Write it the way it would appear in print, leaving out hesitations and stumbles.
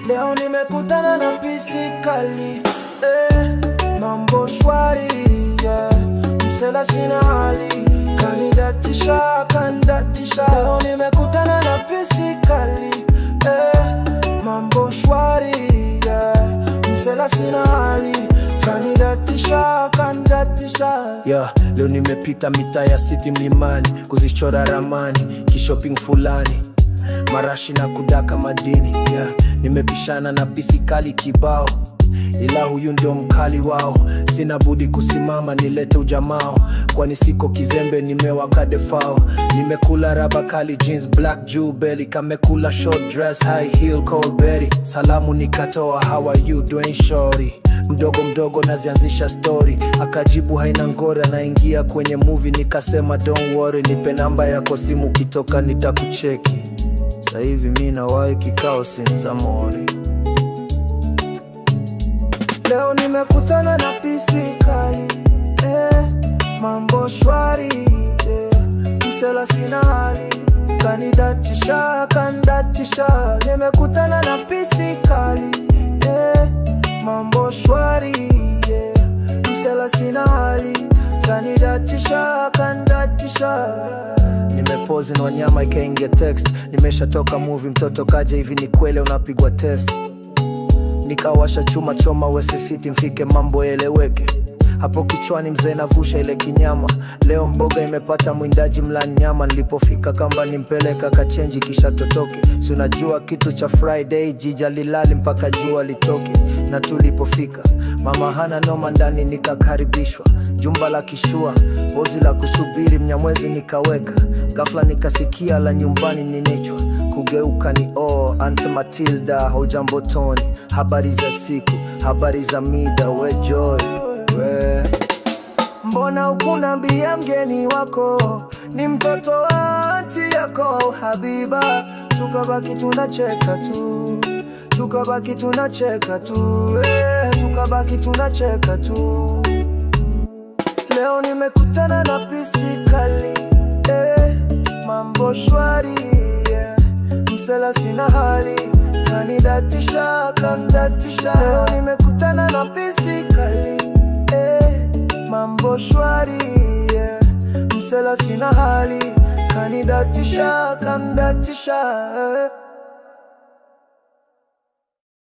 Leo nimekutana na pisi kali, mambo shwari, msela sina hali, kandatisha. Leo nimekutana na pisi kali, mambo shwari, msela sina hali, kandatisha. Leo nimepita mitaa ya city mlimani, kuzichora ramani, kishopping fulani, marashi na kudaka madini. Nimepishana na pisi kali kibao, ila huyu ndio mkali wao. Sina budi kusimama nilete ujamao, kwani siko kizembe nimewaka defao. Nimekula raba kali jeans black juu belly, kamekula short dress high heel cold berry. Salamu nikatoa how are you doing shorty, mdogo nazianzisha story. Akajibu haina ngora, naingia kwenye movie nikasema don't worry, nipe namba yako simu kitoka nitakucheki. Sasa hivi mimi na wae kikao sinza mori. Leo nimekutana na pisi kali, mambo shwari, msela sina hali, kandatisha. Nimekutana na pisi kali, mambo shwari, msela sina hali, kandatisha. Nimepozi na wanyama ikaingia text, nimeshatoka movie mtoto kaja hivi ni kweli unapigwa test. Nikawasha chuma choma West City mfike mambo eleweke. Hapo kichwani mzee navusha ile kinyama. Leo mboga imepata mwindaji mlani nyama. Nilipofika kamba nimpeleka kachenji kisha totoke. Si unajua kitu cha Friday jija lilali mpaka jua litoke. Na tulipofika mama hana noma ndani nikakaribishwa. Jumba la kishua, pozi la kusubiri mnyamwezi nikaweka. Ghafla nikasikia la nyumbani ninichwa. Kugeuka ni Aunt Matilda, hujambo Tony. Habari za siku, habari za mida, we Joy, we. Mbona ukunambia mgeni wako ni mtoto wa aunti yako Habiba? Tukabaki tunacheka tu, Leo nimekutana na pisi kali, mambo shwari, msela sina hali, kandatisha. Leo nimekutana na pisi kali, mambo shwari, msela sina hali, kandatisha.